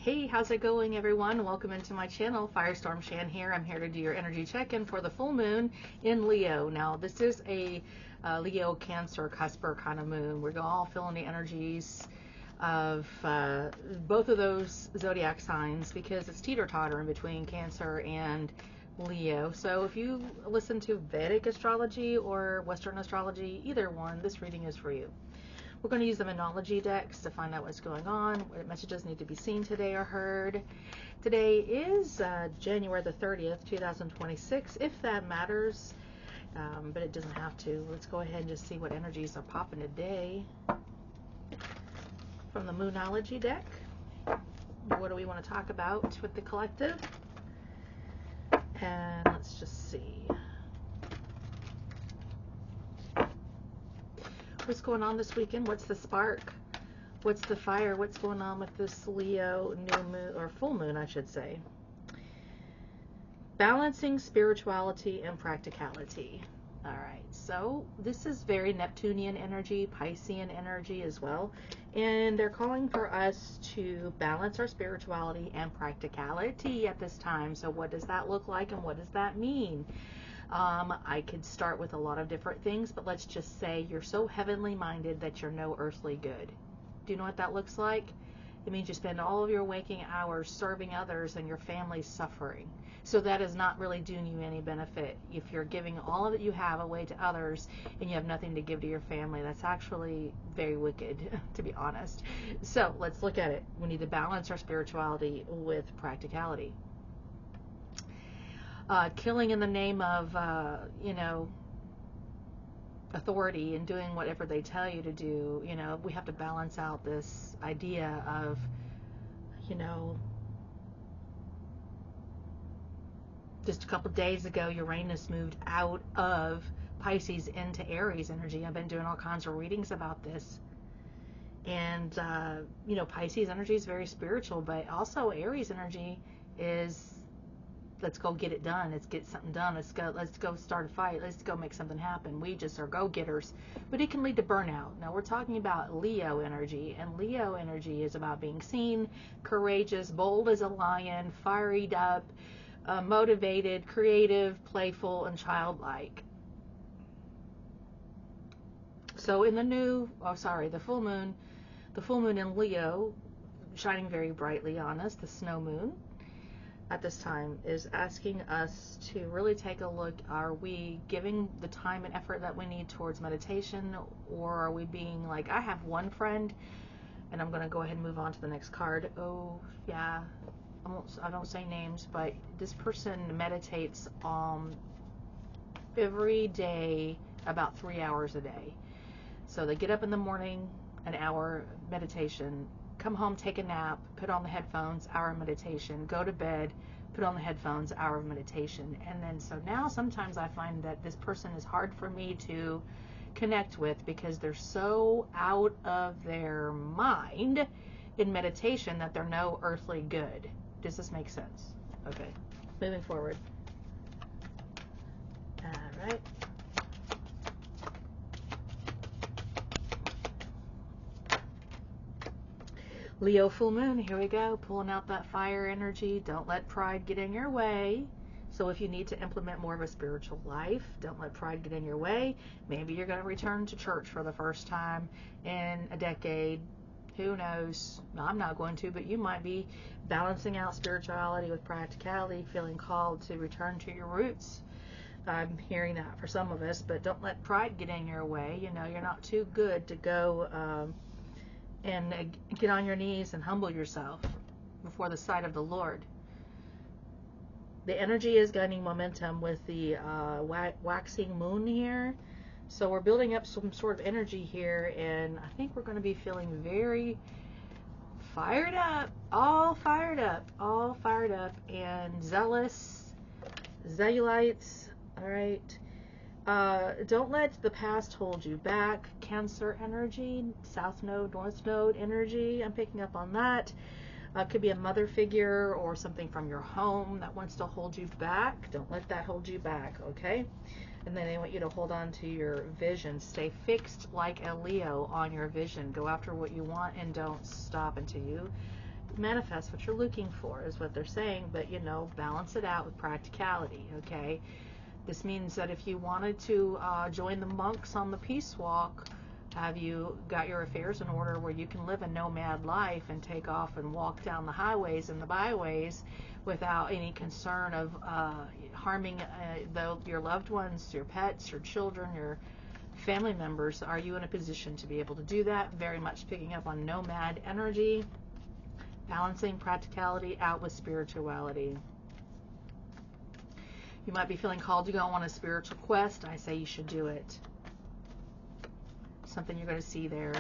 Hey, how's it going, everyone? Welcome into my channel. Firestorm Shan here. I'm here to do your energy check-in for the full moon in Leo. Now, this is a Leo, Cancer, Cusper kind of moon. We're all feeling the energies of both of those zodiac signs because it's teeter-totter in between Cancer and Leo. So if you listen to Vedic astrology or Western astrology, either one, this reading is for you. We're going to use the Monology decks to find out what's going on, what messages need to be seen today or heard. Today is January the 30th, 2026, if that matters, but it doesn't have to. Let's go ahead and just see what energies are popping today. From the Moonology deck, what do we want to talk about with the collective? And let's just see. What's going on this weekend? What's the spark? What's the fire? What's going on with this Leo new moon, or full moon, I should say? Balancing spirituality and practicality. All right, so this is very Neptunian energy, Piscean energy as well. And they're calling for us to balance our spirituality and practicality at this time. So what does that look like and what does that mean? I could start with a lot of different things, but let's just say you're so heavenly minded that you're no earthly good. Do you know what that looks like? It means you spend all of your waking hours serving others and your family's suffering. So that is not really doing you any benefit. If you're giving all of it you have away to others and you have nothing to give to your family, that's actually very wicked, to be honest. So let's look at it. We need to balance our spirituality with practicality. Killing in the name of, authority and doing whatever they tell you to do. We have to balance out this idea of, just a couple days ago, Uranus moved out of Pisces into Aries energy. I've been doing all kinds of readings about this. And, Pisces energy is very spiritual, but also Aries energy is, let's go get it done. Let's get something done. Let's go start a fight. Let's go make something happen. We just are go-getters. But it can lead to burnout. Now we're talking about Leo energy, and Leo energy is about being seen, courageous, bold as a lion, fired up, motivated, creative, playful, and childlike. So in the full moon in Leo, shining very brightly on us, the snow moon, at this time is asking us to really take a look. Are we giving the time and effort that we need towards meditation, or are we being like, I have one friend, and I'm going to go ahead and move on to the next card. Oh yeah, I don't say names, but this person meditates every day about 3 hours a day. So they get up in the morning, an hour meditation, come home, take a nap, put on the headphones, hour of meditation, go to bed, put on the headphones, hour of meditation. And then so now sometimes I find that this person is hard for me to connect with because they're so out of their mind in meditation that they're no earthly good. Does this make sense? Okay, moving forward. All right. Leo full moon, here we go, pulling out that fire energy. Don't let pride get in your way. So if you need to implement more of a spiritual life, don't let pride get in your way. Maybe you're going to return to church for the first time in a decade. Who knows? No, I'm not going to, but you might be balancing out spirituality with practicality, feeling called to return to your roots. I'm hearing that for some of us, but don't let pride get in your way. You're not too good to go and get on your knees and humble yourself before the sight of the Lord. The energy is gaining momentum with the waxing moon here. So we're building up some sort of energy here, and I think we're going to be feeling very fired up, all fired up, and zealous, Zellulites, all right. Don't let the past hold you back. Cancer energy, South Node, North Node energy. I'm picking up on that. Could be a mother figure or something from your home that wants to hold you back. Don't let that hold you back, okay? And then they want you to hold on to your vision. Stay fixed like a Leo on your vision. Go after what you want and don't stop until you manifest what you're looking for, is what they're saying. But, you know, balance it out with practicality, okay? This means that if you wanted to join the monks on the peace walk, have you got your affairs in order where you can live a nomad life and take off and walk down the highways and the byways without any concern of harming your loved ones, your pets, your children, your family members? Are you in a position to be able to do that? Very much picking up on nomad energy, balancing practicality out with spirituality. You might be feeling called to go on a spiritual quest. I say you should do it. Something you're going to see there.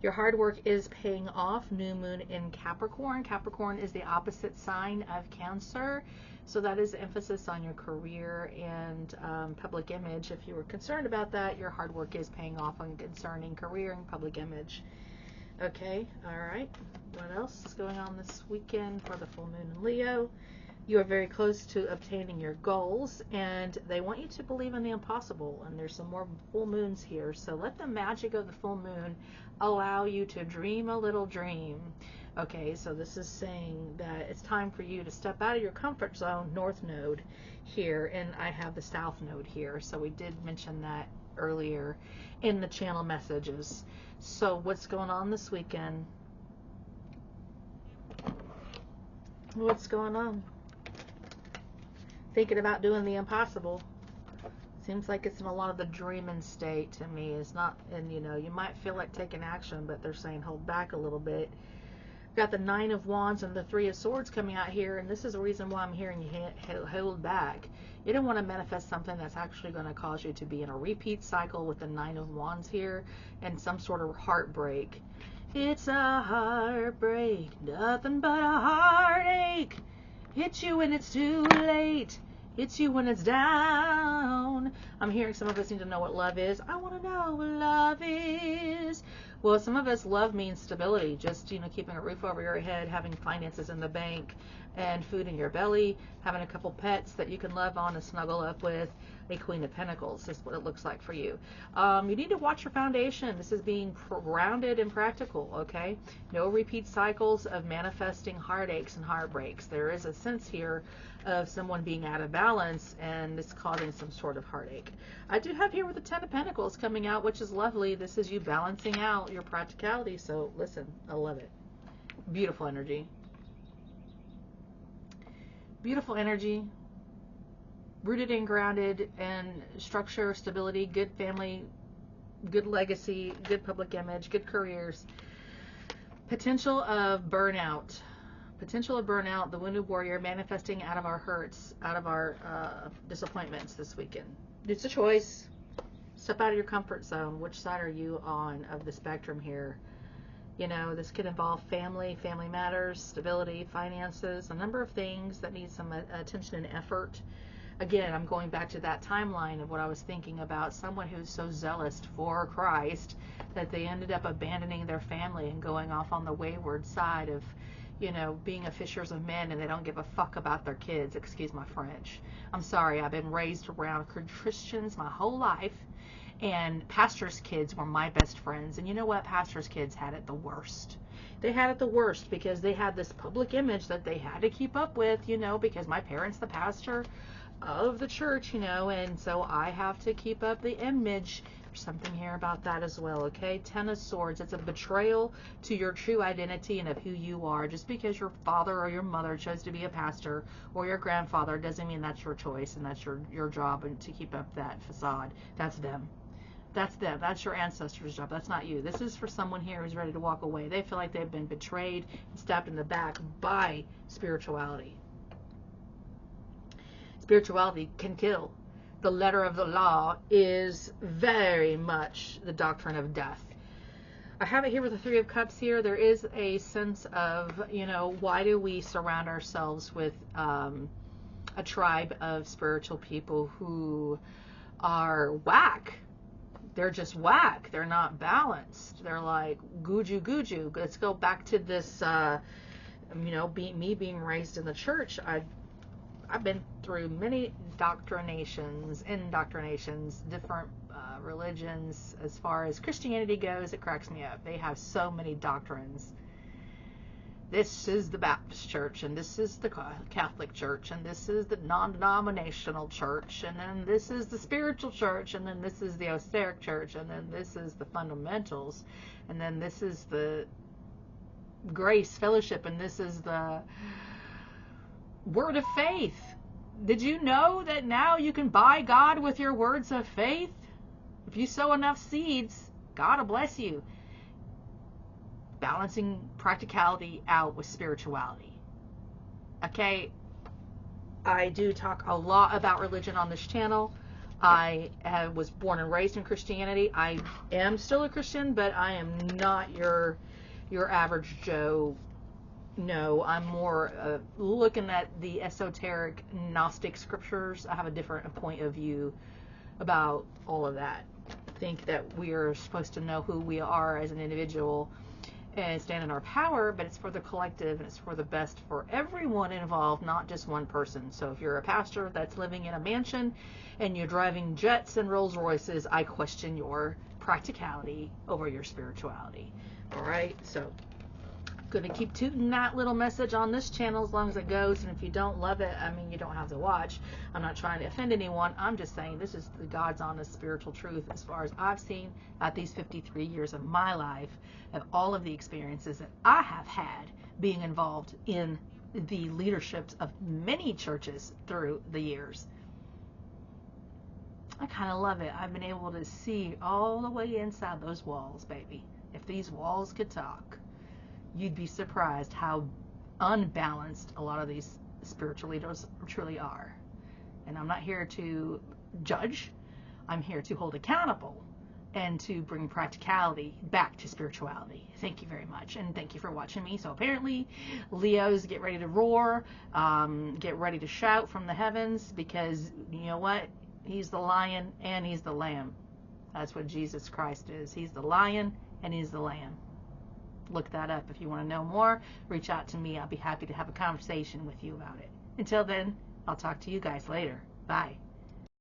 Your hard work is paying off. New moon in Capricorn. Capricorn is the opposite sign of Cancer. So that is emphasis on your career and public image. If you were concerned about that, your hard work is paying off on concerning career and public image. Okay, all right. What else is going on this weekend for the full moon in Leo? You are very close to obtaining your goals, and they want you to believe in the impossible. And there's some more full moons here. So let the magic of the full moon allow you to dream a little dream. Okay, so this is saying that it's time for you to step out of your comfort zone, North Node here, and I have the South Node here. So we did mention that earlier in the channel messages. So what's going on this weekend? What's going on? Thinking about doing the impossible. Seems like it's in a lot of the dreaming state to me. It's not, and you know, you might feel like taking action, but they're saying hold back a little bit. Got the Nine of Wands and the Three of Swords coming out here, and this is the reason why I'm hearing you hold back. You don't want to manifest something that's actually going to cause you to be in a repeat cycle with the Nine of Wands here and some sort of heartbreak. It's a heartbreak, nothing but a heartache. Hits you when it's too late. Hits you when it's down. I'm hearing some of us need to know what love is. I want to know what love is. Well, some of us, love means stability. Just, you know, keeping a roof over your head, having finances in the bank, and food in your belly, having a couple pets that you can love on and snuggle up with. A Queen of Pentacles is what it looks like for you. You need to watch your foundation. This is being grounded and practical, okay? No repeat cycles of manifesting heartaches and heartbreaks. There is a sense here of someone being out of balance, and it's causing some sort of heartache. I do have here with the Ten of Pentacles coming out, which is lovely. This is you balancing out your practicality. So listen, I love it. Beautiful energy. Beautiful energy. Rooted and grounded in structure, stability, good family, good legacy, good public image, good careers. Potential of burnout. Potential of burnout, the wounded warrior manifesting out of our hurts, out of our disappointments this weekend. It's a choice. Step out of your comfort zone. Which side are you on of the spectrum here? You know, this could involve family, family matters, stability, finances, a number of things that need some attention and effort. Again, I'm going back to that timeline of what I was thinking about, someone who's so zealous for Christ that they ended up abandoning their family and going off on the wayward side of, you know, being a fishers of men, and they don't give a fuck about their kids. Excuse my French. I'm sorry, I've been raised around Christians my whole life, and pastors' kids were my best friends. And you know what? Pastors' kids had it the worst. They had it the worst because they had this public image that they had to keep up with, you know, because my parents, the pastor of the church, you know, and so I have to keep up the image. There's something here about that as well, okay? Ten of Swords. It's a betrayal to your true identity and of who you are. Just because your father or your mother chose to be a pastor, or your grandfather, doesn't mean that's your choice and that's your job, and to keep up that facade. That's them. That's them. That's your ancestors' job. That's not you. This is for someone here who's ready to walk away. They feel like they've been betrayed and stabbed in the back by spirituality. Spirituality can kill. The letter of the law is very much the doctrine of death. I have it here with the Three of Cups here. There is a sense of, you know, why do we surround ourselves with a tribe of spiritual people who are whack? They're just whack. They're not balanced. They're like guju guju. Let's go back to this, you know, me being raised in the church. I've been through many indoctrinations, different religions. As far as Christianity goes, it cracks me up. They have so many doctrines. this is the Baptist church, and this is the Catholic church, and this is the non-denominational church, and then this is the spiritual church, and then this is the esoteric church, and then this is the fundamentals, and then this is the grace fellowship, and this is the word of faith. Did you know that now you can buy God with your words of faith? If you sow enough seeds, God will bless you. Balancing practicality out with spirituality. Okay, I do talk a lot about religion on this channel. I was born and raised in Christianity. I am still a Christian, but I am not your average Joe. No, I'm more looking at the esoteric Gnostic scriptures. I have a different point of view about all of that. I think that we are supposed to know who we are as an individual and stand in our power, but it's for the collective and it's for the best for everyone involved, not just one person. So if you're a pastor that's living in a mansion and you're driving jets and Rolls Royces, I question your practicality over your spirituality. All right, so I'm going to keep tooting that little message on this channel as long as it goes, and if you don't love it, I mean, you don't have to watch. I'm not trying to offend anyone. I'm just saying this is the God's honest spiritual truth as far as I've seen at these 53 years of my life, of all of the experiences that I have had being involved in the leaderships of many churches through the years. I kind of love it. I've been able to see all the way inside those walls, baby. If these walls could talk, you'd be surprised how unbalanced a lot of these spiritual leaders truly are. And I'm not here to judge. I'm here to hold accountable and to bring practicality back to spirituality. Thank you very much, and thank you for watching me. So apparently, Leos, get ready to roar, get ready to shout from the heavens, because you know what? He's the lion and he's the lamb. That's what Jesus Christ is. He's the lion and he's the lamb. Look that up if you want to know more. Reach out to me. I'll be happy to have a conversation with you about it. Until then, I'll talk to you guys later. Bye.